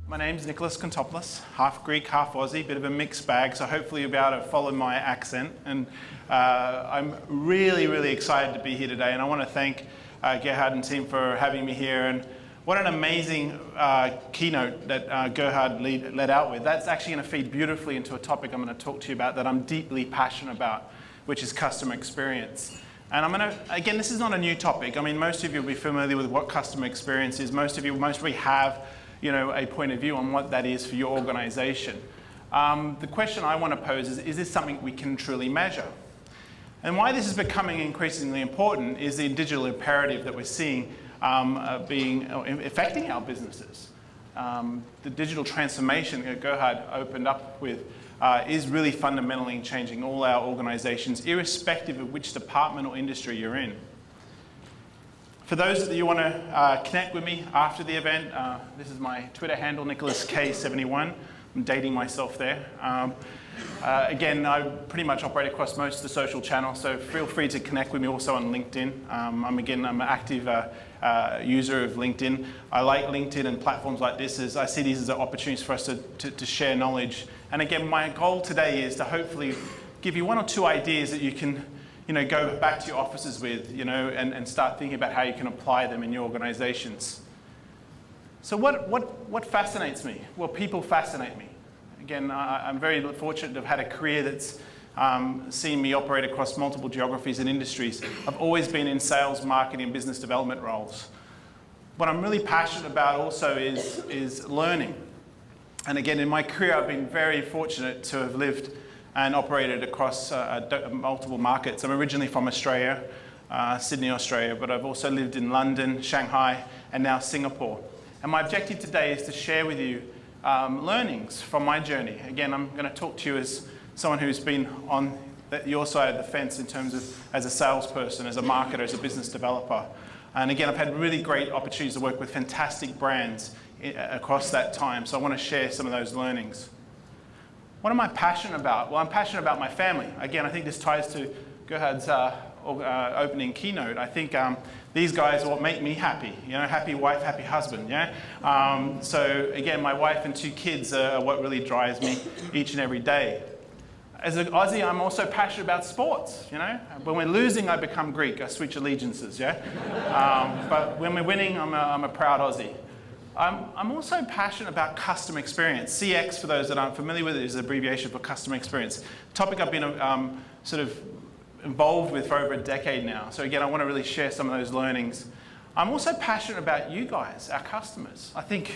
My name's Nicholas Kontopoulos, half Greek, half Aussie, bit of a mixed bag, so hopefully you'll be able to follow my accent. And I'm really excited to be here today, and I want to thank Gerhard and team for having me here. And what an amazing keynote that Gerhard led out with. That's actually going to feed beautifully into a topic I'm going to talk to you about that I'm deeply passionate about, which is customer experience. And I'm going to, again, this is not a new topic. I mean, most of you will be familiar with what customer experience is. Most of you mostly have a point of view on what that is for your organization. The question I want to pose is this something we can truly measure? And why this is becoming increasingly important is the digital imperative that we're seeing affecting our businesses. The digital transformation that Gerhard opened up with is really fundamentally changing all our organizations, irrespective of which department or industry you're in. For those that you want to connect with me after the event, this is my Twitter handle, NicholasK71. I'm dating myself there. Again, I pretty much operate across most of the social channels, so feel free to connect with me also on LinkedIn. I'm an active user of LinkedIn. I like LinkedIn and platforms like this as I see these as opportunities for us to share knowledge. And again, my goal today is to hopefully give you one or two ideas that you can go back to your offices with, and start thinking about how you can apply them in your organizations. So what fascinates me? Well, people fascinate me. Again, I'm very fortunate to have had a career that's seen me operate across multiple geographies and industries. I've always been in sales, marketing, and business development roles. What I'm really passionate about also is learning. And again, in my career, I've been very fortunate to have lived and operated across multiple markets. I'm originally from Australia, Sydney, Australia, but I've also lived in London, Shanghai, and now Singapore. And my objective today is to share with you learnings from my journey. Again, I'm going to talk to you as someone who's been on your side of the fence in terms of as a salesperson, as a marketer, as a business developer. And again, I've had really great opportunities to work with fantastic brands across that time, so I want to share some of those learnings. What am I passionate about? Well, I'm passionate about my family. Again, I think this ties to Gerhard's opening keynote. I think these guys are what make me happy. Happy wife, happy husband. Yeah. So again, my wife and two kids are what really drives me each and every day. As an Aussie, I'm also passionate about sports. When we're losing, I become Greek. I switch allegiances. Yeah. But when we're winning, I'm a proud Aussie. I'm also passionate about customer experience. CX, for those that aren't familiar with it, is an abbreviation for customer experience. A topic I've been sort of involved with for over a decade now. So again, I want to really share some of those learnings. I'm also passionate about you guys, our customers. I think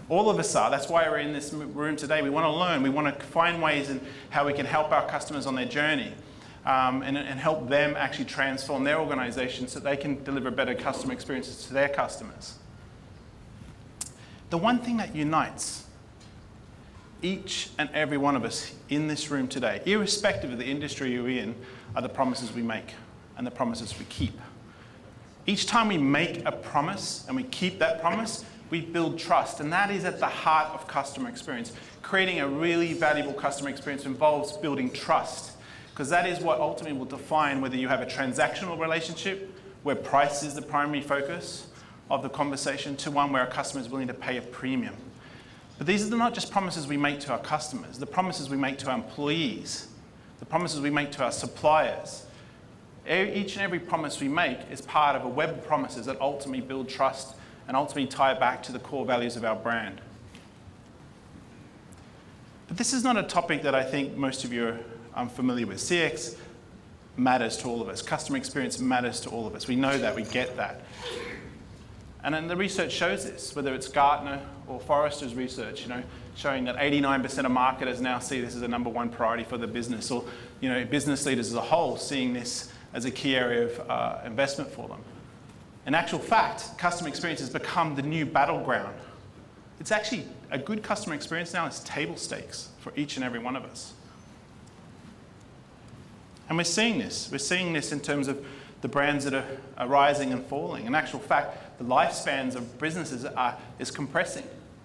all of us are. That's why we're in this room today. We want to learn. We want to find ways in how we can help our customers on their journey and help them actually transform their organization so they can deliver better customer experiences to their customers. The one thing that unites each and every one of us in this room today, irrespective of the industry you're in, are the promises we make and the promises we keep. Each time we make a promise and we keep that promise, we build trust, and that is at the heart of customer experience. Creating a really valuable customer experience involves building trust, because that is what ultimately will define whether you have a transactional relationship where price is the primary focus of the conversation to one where a customer is willing to pay a premium. But these are not just promises we make to our customers, the promises we make to our employees, the promises we make to our suppliers. Each and every promise we make is part of a web of promises that ultimately build trust and ultimately tie back to the core values of our brand. But this is not a topic that I think most of you are familiar with. CX matters to all of us. Customer experience matters to all of us. We know that, we get that. And then the research shows this, whether it's Gartner or Forrester's research, showing that 89% of marketers now see this as a number one priority for the business, or business leaders as a whole seeing this as a key area of investment for them. In actual fact, customer experience has become the new battleground. It's actually a good customer experience now is table stakes for each and every one of us. And we're seeing this. We're seeing this in terms of the brands that are rising and falling. In actual fact, the lifespans of businesses is compressing.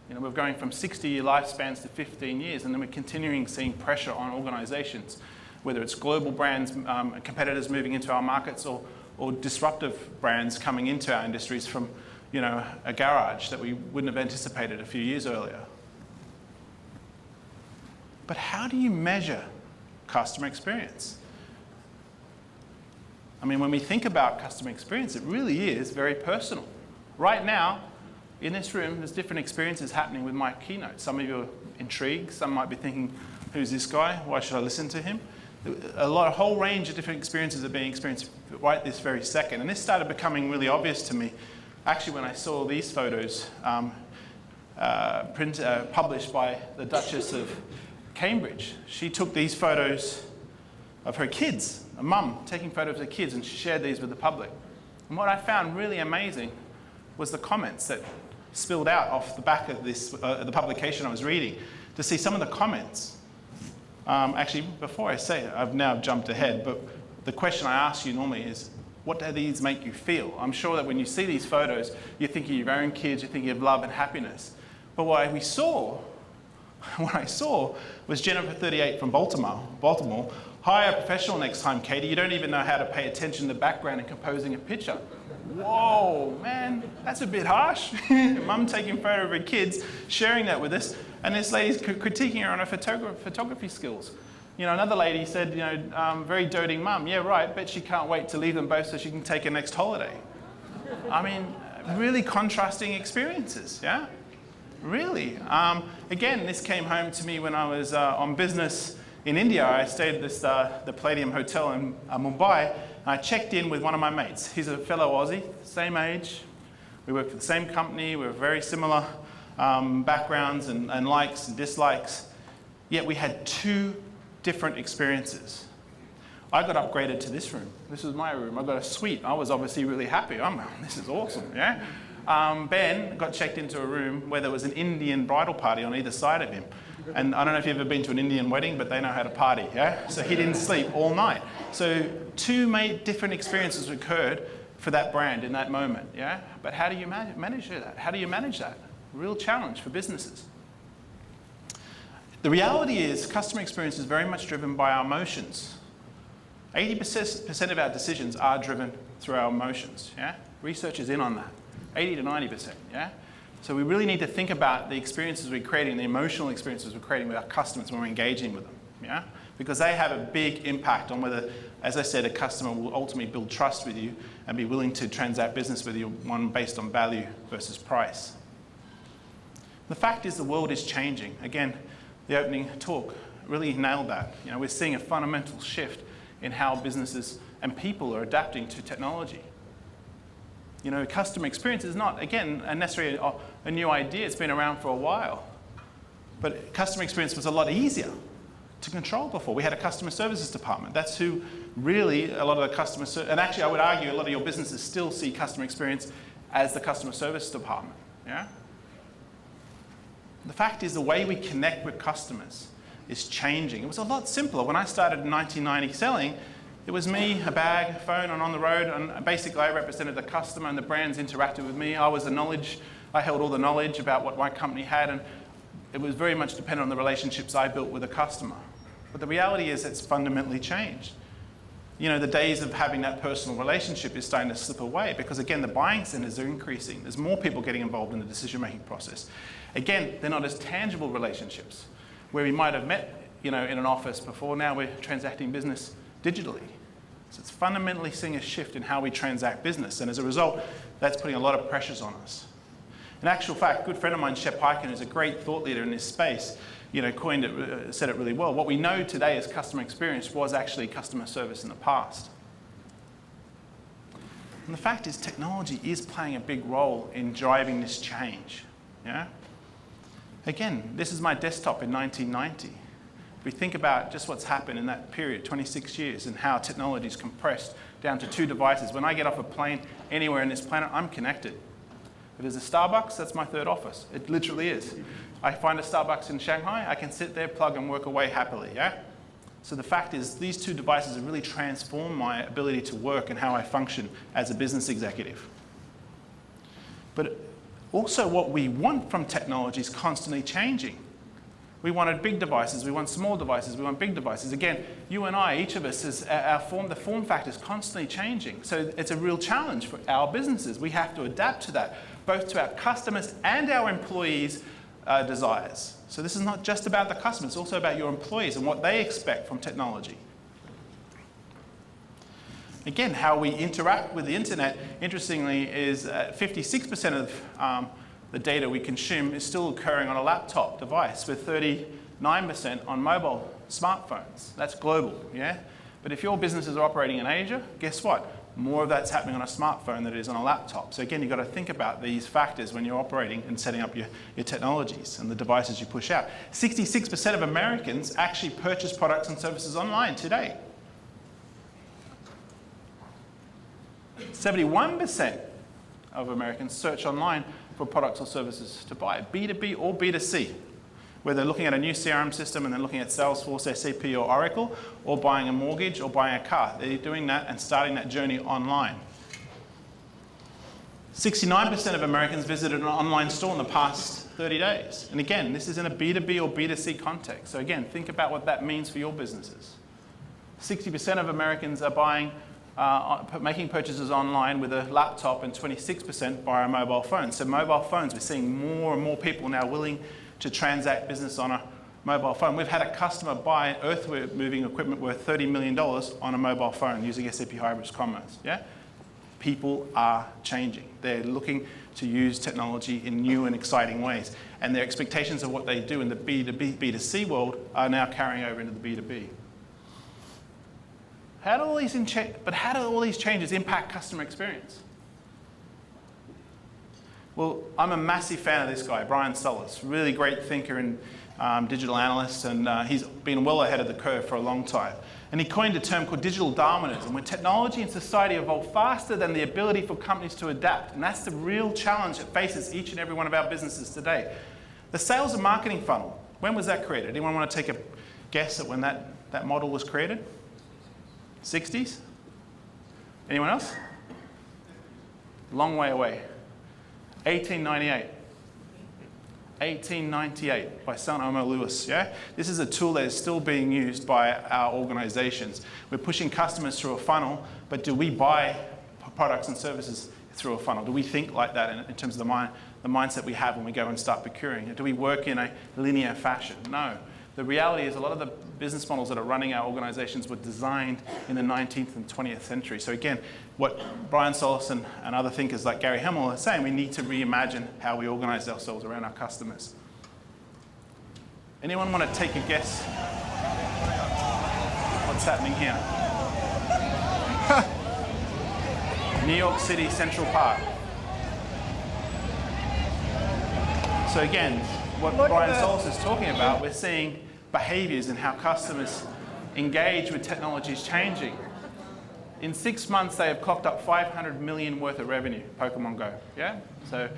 We're going from 60-year lifespans to 15 years, and then we're continuing seeing pressure on organizations, whether it's global brands, competitors moving into our markets, or disruptive brands coming into our industries from a garage that we wouldn't have anticipated a few years earlier. But how do you measure customer experience? I mean, when we think about customer experience, it really is very personal. Right now, in this room, there's different experiences happening with my keynote. Some of you are intrigued. Some might be thinking, who's this guy? Why should I listen to him? A whole range of different experiences are being experienced right this very second. And this started becoming really obvious to me, actually, when I saw these photos published by the Duchess of Cambridge. She took these photos of her kids, a mum taking photos of her kids, and she shared these with the public. And what I found really amazing was the comments that spilled out off the back of this, the publication I was reading, to see some of the comments. Actually, before I say it, I've now jumped ahead, but the question I ask you normally is, what do these make you feel? I'm sure that when you see these photos, you're thinking of your own kids, you're thinking of love and happiness. But what I saw was Jennifer, 38, from Baltimore. Hire a professional next time, Katie. You don't even know how to pay attention to the background and composing a picture. Whoa, man, that's a bit harsh. Mum taking a photo of her kids, sharing that with us, and this lady's critiquing her on her photography skills. You know, another lady said, you know, very doting mum. Yeah, right, bet she can't wait to leave them both so she can take her next holiday. I mean, really contrasting experiences, yeah? Really. Again, this came home to me when I was on business in India. I stayed at the Palladium Hotel in Mumbai, and I checked in with one of my mates. He's a fellow Aussie, same age. We work for the same company. We have very similar backgrounds and likes and dislikes. Yet we had two different experiences. I got upgraded to this room. This was my room. I got a suite. I was obviously really happy. This is awesome, yeah? Ben got checked into a room where there was an Indian bridal party on either side of him. And I don't know if you've ever been to an Indian wedding, but they know how to party, yeah? So he didn't sleep all night. So two different experiences occurred for that brand in that moment, yeah? But how do you manage that? How do you manage that? Real challenge for businesses. The reality is customer experience is very much driven by our emotions. 80% of our decisions are driven through our emotions, yeah? Research is in on that. 80 to 90%, yeah? So we really need to think about the experiences we're creating, the emotional experiences we're creating with our customers when we're engaging with them, yeah? Because they have a big impact on whether, as I said, a customer will ultimately build trust with you and be willing to transact business with you, one based on value versus price. The fact is the world is changing. Again, the opening talk really nailed that. You know, we're seeing a fundamental shift in how businesses and people are adapting to technology. You know, customer experience is not, again, necessarily a new idea. It's been around for a while. But customer experience was a lot easier to control before. We had a customer services department. That's who really a lot of the customer service, and actually I would argue a lot of your businesses still see customer experience as the customer service department, yeah? The fact is the way we connect with customers is changing. It was a lot simpler. When I started in 1990 selling, it was me, a bag, a phone, and on the road, and basically I represented the customer and the brands interacted with me. I held all the knowledge about what my company had, and it was very much dependent on the relationships I built with the customer. But the reality is it's fundamentally changed. You know, the days of having that personal relationship is starting to slip away because, again, the buying centers are increasing. There's more people getting involved in the decision-making process. Again, they're not as tangible relationships where we might have met, you know, in an office before. Now we're transacting business digitally. So it's fundamentally seeing a shift in how we transact business. And as a result, that's putting a lot of pressures on us. In actual fact, a good friend of mine, Shep Hyken, who's a great thought leader in this space, you know, said it really well. What we know today as customer experience was actually customer service in the past. And the fact is technology is playing a big role in driving this change, yeah? Again, this is my desktop in 1990. If we think about just what's happened in that period, 26 years, and how technology is compressed down to 2 devices. When I get off a plane anywhere on this planet, I'm connected. If there's a Starbucks, that's my 3rd office. It literally is. I find a Starbucks in Shanghai, I can sit there, plug and work away happily, yeah? So the fact is these 2 devices have really transformed my ability to work and how I function as a business executive. But also what we want from technology is constantly changing. We wanted big devices, we want small devices, we want big devices. Again, you and I, each of us, the form factor is constantly changing. So it's a real challenge for our businesses. We have to adapt to that, both to our customers and our employees desires. So this is not just about the customer, it's also about your employees and what they expect from technology. Again, how we interact with the internet, interestingly, is 56% of the data we consume is still occurring on a laptop device, with 39% on mobile smartphones. That's global, yeah? But if your businesses are operating in Asia, guess what? More of that's happening on a smartphone than it is on a laptop. So again, you've got to think about these factors when you're operating and setting up your technologies and the devices you push out. 66% of Americans actually purchase products and services online today. 71% of Americans search online for products or services to buy, B2B or B2C, where they're looking at a new CRM system and they're looking at Salesforce, SAP or Oracle, or buying a mortgage or buying a car. They're doing that and starting that journey online. 69% of Americans visited an online store in the past 30 days. And again, this is in a B2B or B2C context. So again, think about what that means for your businesses. 60% of Americans are making purchases online with a laptop, and 26% via a mobile phone. So mobile phones, we're seeing more and more people now willing to transact business on a mobile phone. We've had a customer buy earth-moving equipment worth $30 million on a mobile phone using SAP Hybris Commerce. Yeah? People are changing. They're looking to use technology in new and exciting ways. And their expectations of what they do in the B2B, B2C world are now carrying over into the B2B. How do all these changes impact customer experience? Well, I'm a massive fan of this guy, Brian Solis, really great thinker and digital analyst, and he's been well ahead of the curve for a long time. And he coined a term called digital Darwinism, when technology and society evolve faster than the ability for companies to adapt. And that's the real challenge that faces each and every one of our businesses today. The sales and marketing funnel, when was that created? Anyone want to take a guess at when that model was created? 60s? Anyone else? Long way away. 1898. 1898 by Son Omo Lewis, yeah? This is a tool that is still being used by our organizations. We're pushing customers through a funnel, but do we buy products and services through a funnel? Do we think like that in terms of the mindset we have when we go and start procuring? Do we work in a linear fashion? No. The reality is a lot of the business models that are running our organizations were designed in the 19th and 20th century. So again, what Brian Solis and other thinkers like Gary Hamel are saying, we need to reimagine how we organize ourselves around our customers. Anyone want to take a guess what's happening here? New York City Central Park. So again, what Brian Solis is talking about, we're seeing behaviors and how customers engage with technology is changing. In 6 months, they have clocked up 500 million worth of revenue, Pokemon Go, yeah? So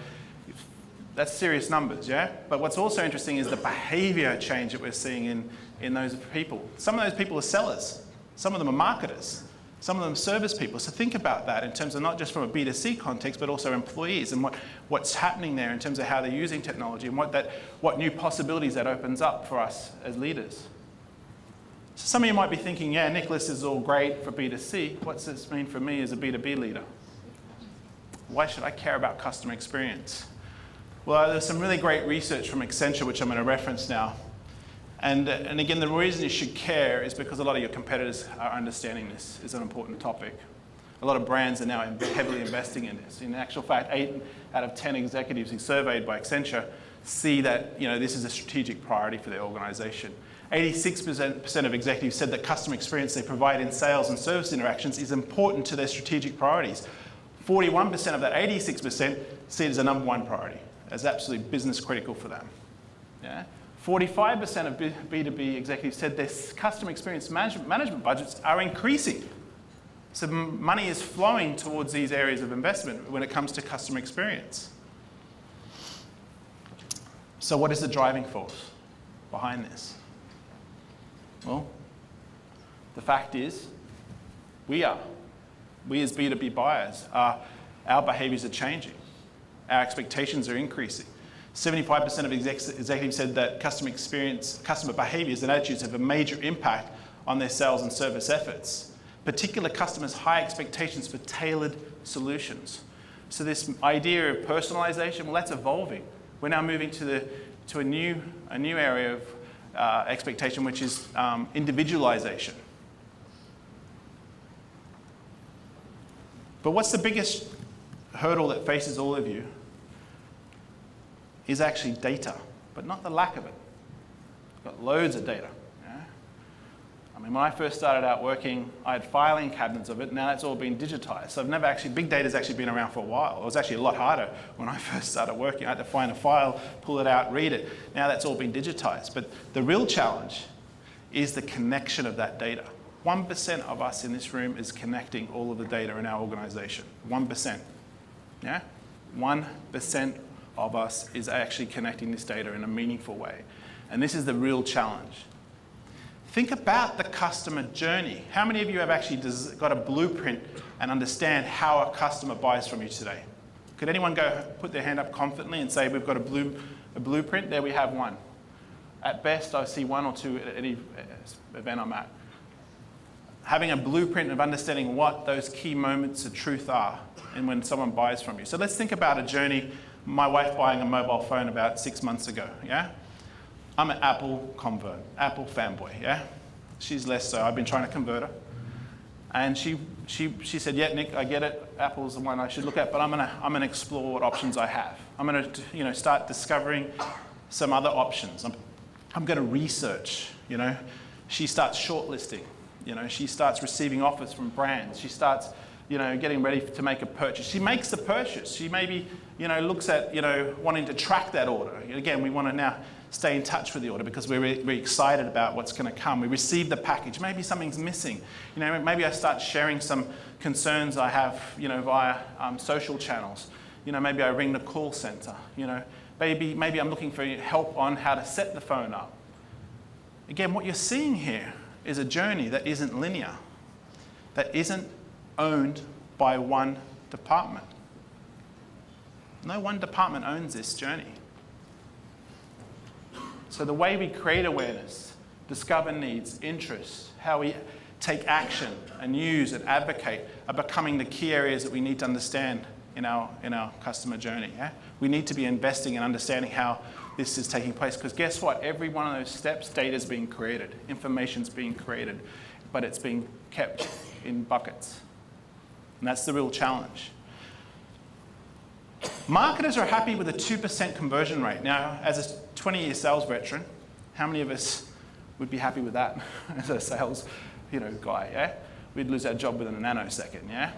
that's serious numbers, yeah? But what's also interesting is the behavior change that we're seeing in those people. Some of those people are sellers. Some of them are marketers. Some of them service people. So think about that in terms of not just from a B2C context, but also employees and what's happening there in terms of how they're using technology and what new possibilities that opens up for us as leaders. So some of you might be thinking, yeah, Nicholas is all great for B2C. What's this mean for me as a B2B leader? Why should I care about customer experience? Well, there's some really great research from Accenture, which I'm going to reference now. And again, the reason you should care is because a lot of your competitors are understanding this is an important topic. A lot of brands are now heavily investing in this. In actual fact, 8 out of 10 executives who surveyed by Accenture see that this is a strategic priority for their organization. 86% of executives said that customer experience they provide in sales and service interactions is important to their strategic priorities. 41% of that 86% see it as a number one priority, as absolutely business critical for them. Yeah? 45% of B2B executives said their customer experience management budgets are increasing. So money is flowing towards these areas of investment when it comes to customer experience. So what is the driving force behind this? Well, the fact is, we as B2B buyers, our behaviors are changing. Our expectations are increasing. 75% of executives said that customer behaviors and attitudes have a major impact on their sales and service efforts. Particular customers' high expectations for tailored solutions. So this idea of personalization, well, that's evolving. We're now moving to to a new area of expectation, which is individualization. But what's the biggest hurdle that faces all of you is actually data, but not the lack of it. We've got loads of data. Yeah? I mean, when I first started out working, I had filing cabinets of it. Now it's all been digitized. So big data's actually been around for a while. It was actually a lot harder when I first started working. I had to find a file, pull it out, read it. Now that's all been digitized. But the real challenge is the connection of that data. 1% of us in this room is connecting all of the data in our organization. 1%. Yeah? 1% of us is actually connecting this data in a meaningful way. And this is the real challenge. Think about the customer journey. How many of you have actually got a blueprint and understand how a customer buys from you today? Could anyone go put their hand up confidently and say, we've got a blueprint? There we have one. At best, I see one or two at any event I'm at. Having a blueprint of understanding what those key moments of truth are and when someone buys from you. So let's think about a journey. My wife buying a mobile phone about 6 months ago, yeah? I'm an Apple convert, Apple fanboy, yeah? She's less so. I've been trying to convert her. And she said, yeah, Nick, I get it. Apple's the one I should look at, but I'm gonna explore what options I have. I'm gonna start discovering some other options. I'm gonna research, She starts shortlisting. She starts receiving offers from brands. She starts, getting ready to make a purchase. She makes the purchase. She maybe, looks at, wanting to track that order. Again, we want to now stay in touch with the order because we're excited about what's going to come. We receive the package. Maybe something's missing. Maybe I start sharing some concerns I have, via social channels. Maybe I ring the call center. Maybe I'm looking for help on how to set the phone up. Again, what you're seeing here is a journey that isn't linear, that isn't owned by one department. No one department owns this journey. So the way we create awareness, discover needs, interests, how we take action and use and advocate are becoming the key areas that we need to understand in our customer journey. Yeah? We need to be investing in understanding how this is taking place, because guess what? Every one of those steps, data is being created, information's being created, but it's being kept in buckets. And that's the real challenge. Marketers are happy with a 2% conversion rate. Now, as a 20-year sales veteran, how many of us would be happy with that as a sales, guy, yeah? We'd lose our job within a nanosecond, yeah?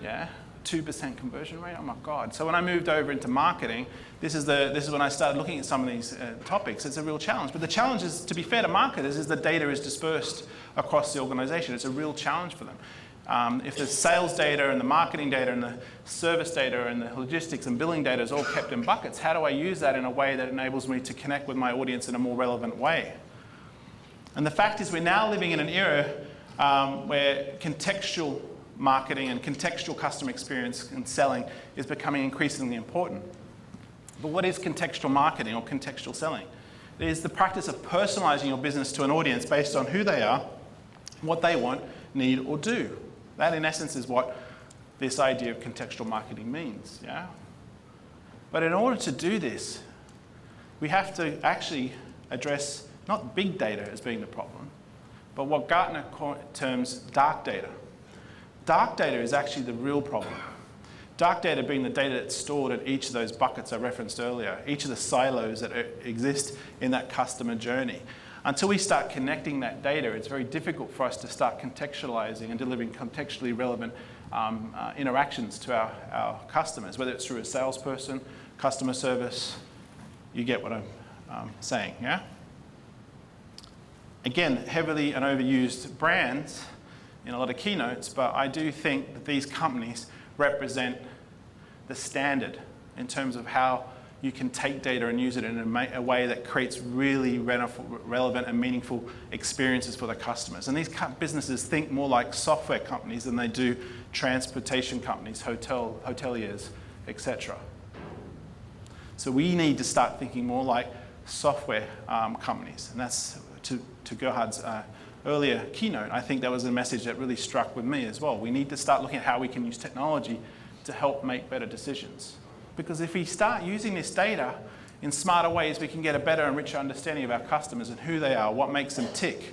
Yeah? 2% conversion rate, oh my God. So when I moved over into marketing, this is when I started looking at some of these topics. It's a real challenge. But the challenge is, to be fair to marketers, is the data is dispersed across the organization. It's a real challenge for them. If the sales data and the marketing data and the service data and the logistics and billing data is all kept in buckets, how do I use that in a way that enables me to connect with my audience in a more relevant way? And the fact is, we're now living in an era where contextual marketing and contextual customer experience and selling is becoming increasingly important. But what is contextual marketing or contextual selling? It is the practice of personalizing your business to an audience based on who they are, what they want, need, or do. That, in essence, is what this idea of contextual marketing means. Yeah? But in order to do this, we have to actually address not big data as being the problem, but what Gartner terms dark data. Dark data is actually the real problem. Dark data being the data that's stored in each of those buckets I referenced earlier, each of the silos that exist in that customer journey. Until we start connecting that data, it's very difficult for us to start contextualizing and delivering contextually relevant interactions to our customers, whether it's through a salesperson, customer service. You get what I'm saying, yeah? Again, heavily and overused brands in a lot of keynotes, but I do think that these companies represent the standard in terms of how you can take data and use it in a way that creates really relevant and meaningful experiences for the customers. And these businesses think more like software companies than they do transportation companies, hoteliers, etc. So we need to start thinking more like software companies. And that's to Gerhard's earlier keynote. I think that was a message that really struck with me as well. We need to start looking at how we can use technology to help make better decisions. Because if we start using this data in smarter ways, we can get a better and richer understanding of our customers and who they are, what makes them tick.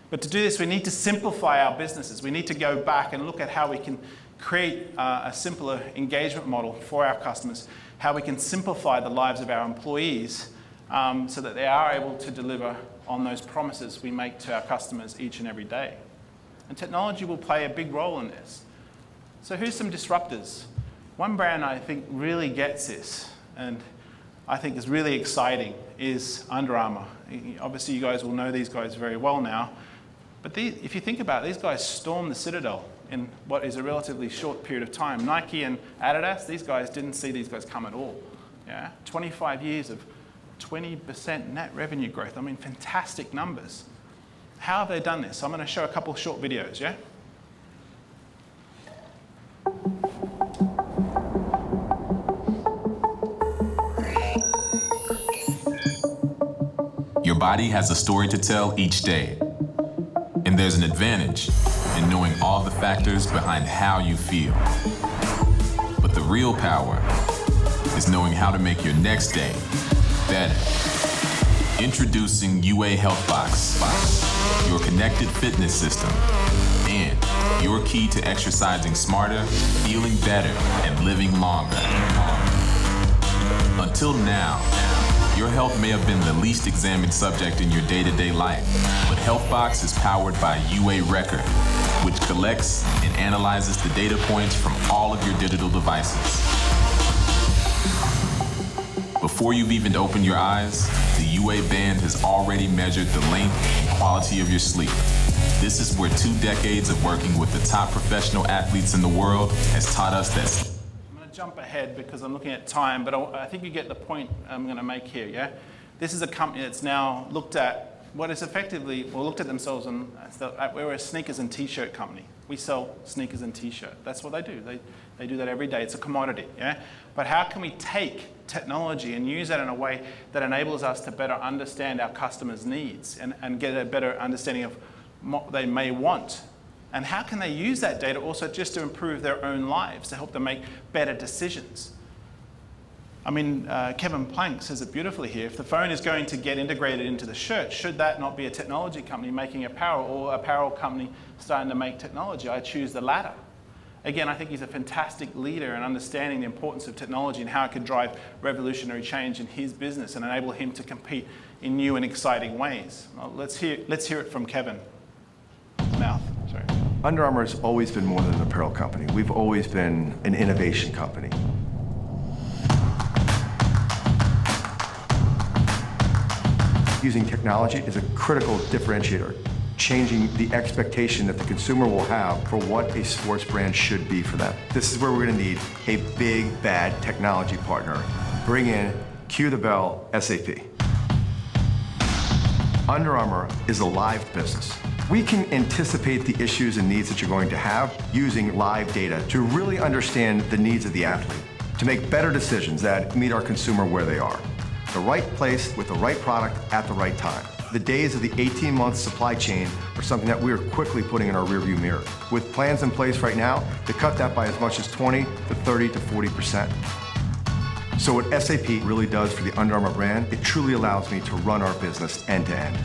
But to do this, we need to simplify our businesses. We need to go back and look at how we can create a simpler engagement model for our customers, how we can simplify the lives of our employees so that they are able to deliver on those promises we make to our customers each and every day. And technology will play a big role in this. So who's some disruptors? One brand I think really gets this, and I think is really exciting, is Under Armour. Obviously you guys will know these guys very well now, but if you think about it, these guys stormed the Citadel in what is a relatively short period of time. Nike and Adidas, these guys didn't see these guys come at all. Yeah? 25 years of 20% net revenue growth. I mean, fantastic numbers. How have they done this? I'm going to show a couple of short videos, yeah? Your body has a story to tell each day. And there's an advantage in knowing all the factors behind how you feel. But the real power is knowing how to make your next day better. Introducing UA HealthBox, your connected fitness system, and your key to exercising smarter, feeling better, and living longer. Until now, your health may have been the least examined subject in your day-to-day life, but HealthBox is powered by UA Record, which collects and analyzes the data points from all of your digital devices. Before you've even opened your eyes, the UA band has already measured the length and quality of your sleep. This is where 2 decades of working with the top professional athletes in the world has taught us that. I'm going to jump ahead because I'm looking at time, but I think you get the point I'm going to make here, yeah? This is a company that's now looked at what is effectively, well, looked at themselves and we're a sneakers and t-shirt company. We sell sneakers and t-shirt. That's what they do. They do that every day. It's a commodity, yeah? But how can we take technology and use that in a way that enables us to better understand our customers' needs and get a better understanding of what they may want? And how can they use that data also just to improve their own lives, to help them make better decisions? I mean, Kevin Plank says it beautifully here. If the phone is going to get integrated into the shirt, should that not be a technology company making apparel or apparel company starting to make technology? I choose the latter. Again, I think he's a fantastic leader in understanding the importance of technology and how it could drive revolutionary change in his business and enable him to compete in new and exciting ways. Well, let's hear it from Kevin. Mouth, sorry. Under Armour has always been more than an apparel company. We've always been an innovation company. Using technology is a critical differentiator, changing the expectation that the consumer will have for what a sports brand should be for them. This is where we're going to need a big, bad technology partner. Bring in, cue the bell, SAP. Under Armour is a live business. We can anticipate the issues and needs that you're going to have using live data to really understand the needs of the athlete, to make better decisions that meet our consumer where they are. The right place with the right product at the right time. The days of the 18-month supply chain are something that we are quickly putting in our rearview mirror, with plans in place right now to cut that by as much as 20 to 30 to 40%. So what SAP really does for the Under Armour brand, it truly allows me to run our business end to end.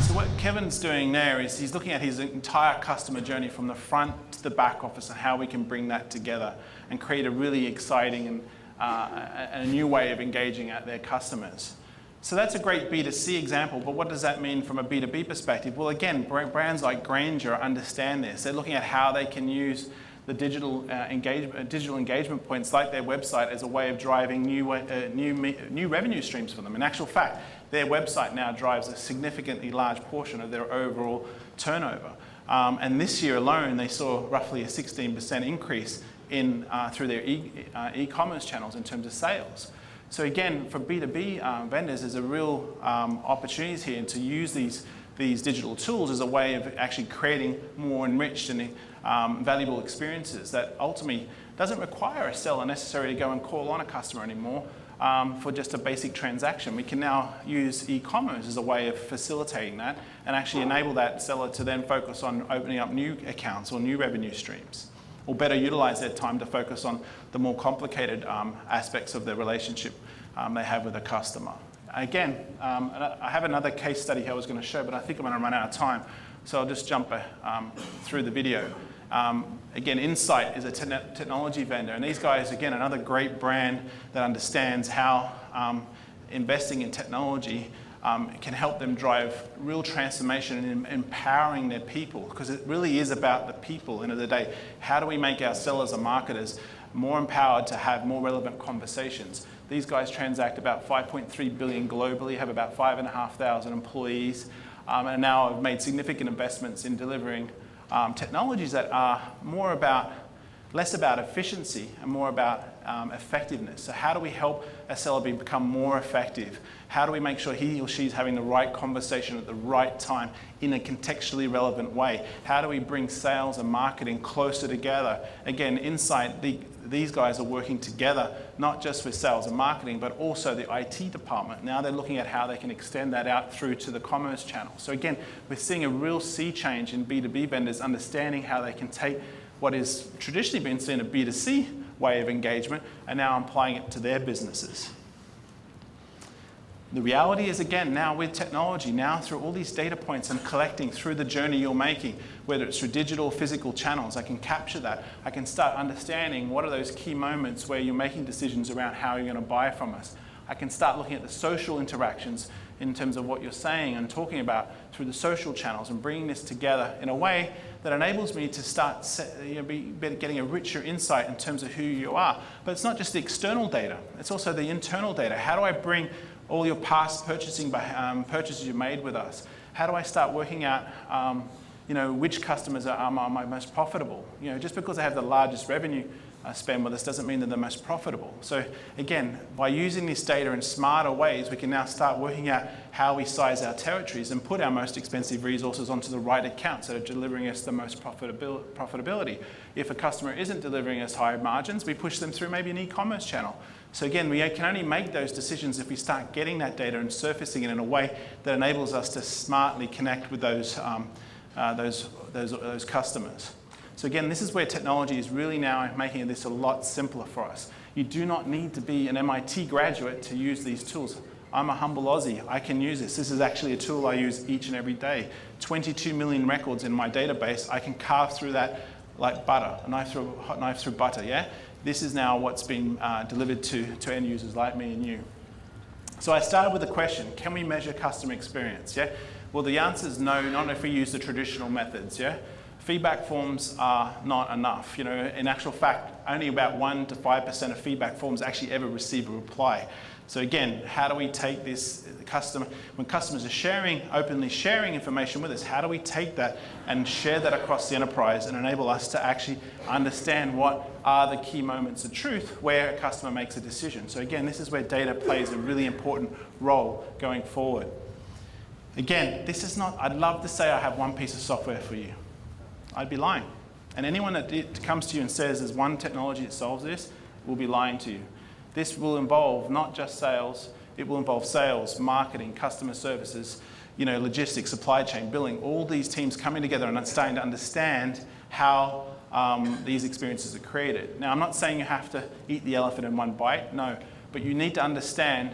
So what Kevin's doing there is he's looking at his entire customer journey from the front to the back office and how we can bring that together and create a really exciting and a new way of engaging at their customers. So that's a great B2C example, but what does that mean from a B2B perspective? Well, again, brands like Grainger understand this. They're looking at how they can use the digital engagement points like their website as a way of driving new revenue streams for them. In actual fact, their website now drives a significantly large portion of their overall turnover. And this year alone, they saw roughly a 16% increase through their e-commerce channels in terms of sales. So again, for B2B vendors, there's a real opportunities here to use these digital tools as a way of actually creating more enriched and valuable experiences that ultimately doesn't require a seller necessarily to go and call on a customer anymore for just a basic transaction. We can now use e-commerce as a way of facilitating that and actually enable that seller to then focus on opening up new accounts or new revenue streams, or better utilize their time to focus on the more complicated aspects of their relationship they have with a customer. Again, I have another case study here I was going to show, but I think I'm going to run out of time, so I'll just jump through the video. Again, Insight is a technology vendor, and these guys, again, another great brand that understands how investing in technology can help them drive real transformation and empowering their people, because it really is about the people. End of the day, how do we make our sellers and marketers more empowered to have more relevant conversations? These guys transact about 5.3 billion globally, have about 5,500 employees, and now have made significant investments in delivering technologies that are less about efficiency and more about effectiveness. So how do we help a seller become more effective? How do we make sure he or she's having the right conversation at the right time in a contextually relevant way? How do we bring sales and marketing closer together? Again, Insight, these guys are working together, not just with sales and marketing, but also the IT department. Now they're looking at how they can extend that out through to the commerce channel. So again, we're seeing a real sea change in B2B vendors understanding how they can take what has traditionally been seen a B2C way of engagement and now applying it to their businesses. The reality is, again, now with technology, now through all these data points and collecting through the journey you're making, whether it's through digital or physical channels, I can capture that. I can start understanding what are those key moments where you're making decisions around how you're going to buy from us. I can start looking at the social interactions in terms of what you're saying and talking about through the social channels and bringing this together in a way that enables me to start getting a richer insight in terms of who you are. But it's not just the external data, it's also the internal data. How do I bring all your past purchases you made with us? How do I start working out which customers are my most profitable? Just because they have the largest revenue spend with us doesn't mean they're the most profitable. So again, by using this data in smarter ways, we can now start working out how we size our territories and put our most expensive resources onto the right accounts that are delivering us the most profitability. If a customer isn't delivering us high margins, we push them through maybe an e-commerce channel. So again, we can only make those decisions if we start getting that data and surfacing it in a way that enables us to smartly connect with those customers. So again, this is where technology is really now making this a lot simpler for us. You do not need to be an MIT graduate to use these tools. I'm a humble Aussie. I can use this. This is actually a tool I use each and every day. 22 million records in my database. I can carve through that like butter, a knife through butter, yeah? This is now what's been delivered to end users like me and you. So I started with the question, can we measure customer experience, yeah? Well, the answer is no, not if we use the traditional methods, yeah? Feedback forms are not enough. In actual fact, only about 1 to 5% of feedback forms actually ever receive a reply. So again, how do we take this when customers are openly sharing information with us, how do we take that and share that across the enterprise and enable us to actually understand what are the key moments of truth where a customer makes a decision? So again, this is where data plays a really important role going forward. Again, I'd love to say I have one piece of software for you. I'd be lying. And anyone that comes to you and says there's one technology that solves this will be lying to you. This will involve not just sales, it will involve sales, marketing, customer services, logistics, supply chain, billing, all these teams coming together and starting to understand how these experiences are created. Now, I'm not saying you have to eat the elephant in one bite, no, but you need to understand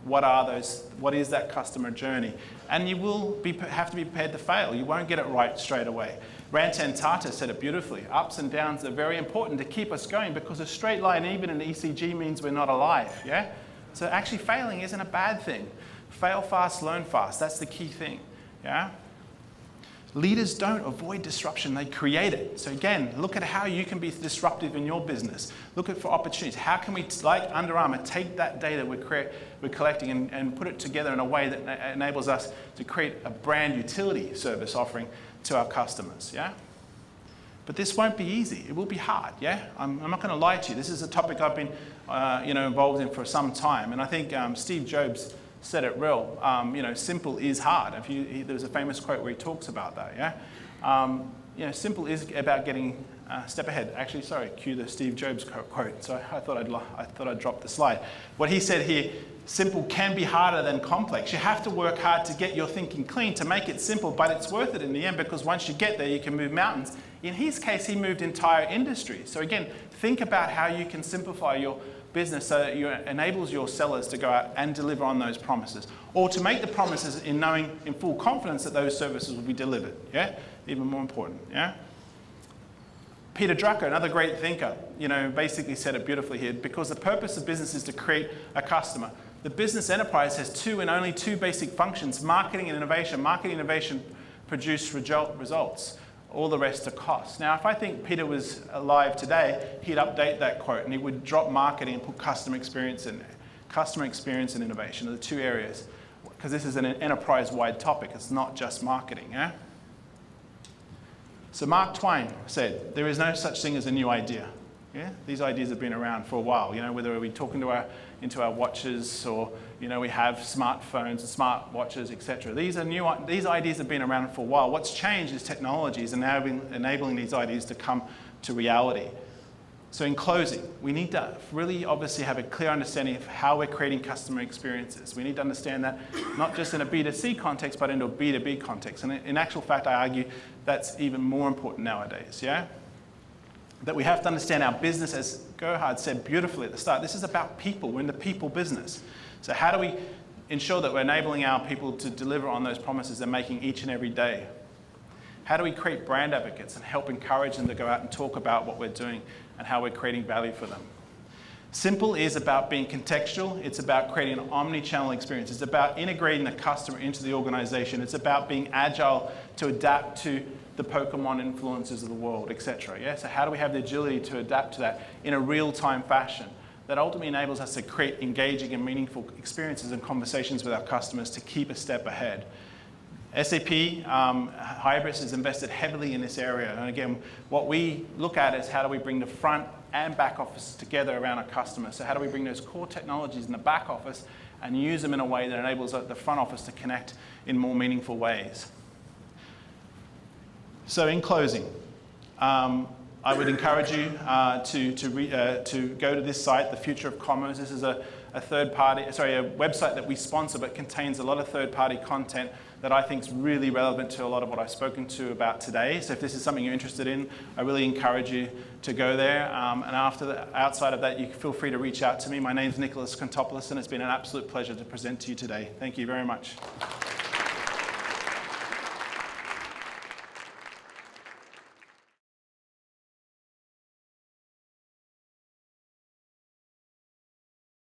what is that customer journey. And you will have to be prepared to fail. You won't get it right straight away. Rantan Tata said it beautifully. Ups and downs are very important to keep us going because a straight line, even in ECG, means we're not alive, yeah? So actually failing isn't a bad thing. Fail fast, learn fast. That's the key thing, yeah? Leaders don't avoid disruption, they create it. So again, look at how you can be disruptive in your business. Look for opportunities. How can we, like Under Armour, take that data we're collecting and put it together in a way that enables us to create a brand utility service offering to our customers, yeah? But this won't be easy. It will be hard, yeah? I'm not going to lie to you. This is a topic I've been involved in for some time. And I think Steve Jobs said it real. Simple is hard. There's a famous quote where he talks about that, yeah? Simple is about getting a step ahead. Actually, sorry, cue the Steve Jobs quote. So I thought I'd drop the slide. What he said here, simple can be harder than complex. You have to work hard to get your thinking clean, to make it simple, but it's worth it in the end because once you get there, you can move mountains. In his case, he moved entire industries. So again, think about how you can simplify your business so that it enables your sellers to go out and deliver on those promises, or to make the promises in knowing in full confidence that those services will be delivered. Yeah, even more important. Yeah. Peter Drucker, another great thinker, basically said it beautifully here. Because the purpose of business is to create a customer. The business enterprise has only two basic functions: marketing and innovation. Marketing and innovation produce results. All the rest are costs. Now, if I think Peter was alive today, he'd update that quote and he would drop marketing and put customer experience in there. Customer experience and innovation are the two areas, because this is an enterprise-wide topic. It's not just marketing. Yeah? So Mark Twain said, "There is no such thing as a new idea." Yeah? These ideas have been around for a while. Whether we're talking into our watches, or we have smartphones and smart watches, etc. These ideas have been around for a while. What's changed is technology is enabling these ideas to come to reality. So in closing, we need to really obviously have a clear understanding of how we're creating customer experiences. We need to understand that not just in a B2C context, but into a B2B context. And in actual fact, I argue that's even more important nowadays. Yeah. That we have to understand our business, as Gerhard said beautifully at the start. This is about people. We're in the people business. So how do we ensure that we're enabling our people to deliver on those promises they're making each and every day? How do we create brand advocates and help encourage them to go out and talk about what we're doing and how we're creating value for them? Simple is about being contextual. It's about creating an omni-channel experience. It's about integrating the customer into the organization. It's about being agile to adapt to the Pokemon influencers of the world, etc. Yeah? So how do we have the agility to adapt to that in a real-time fashion that ultimately enables us to create engaging and meaningful experiences and conversations with our customers to keep a step ahead? SAP Hybris has invested heavily in this area. And again, what we look at is how do we bring the front and back office together around our customers. So how do we bring those core technologies in the back office and use them in a way that enables the front office to connect in more meaningful ways? So in closing, I would encourage you to go to this site, The Future of Commerce. This is a website that we sponsor, but contains a lot of third-party content that I think is really relevant to a lot of what I've spoken to about today. So if this is something you're interested in, I really encourage you to go there. And outside of that, you can feel free to reach out to me. My name's Nicholas Kontopoulos, and it's been an absolute pleasure to present to you today. Thank you very much.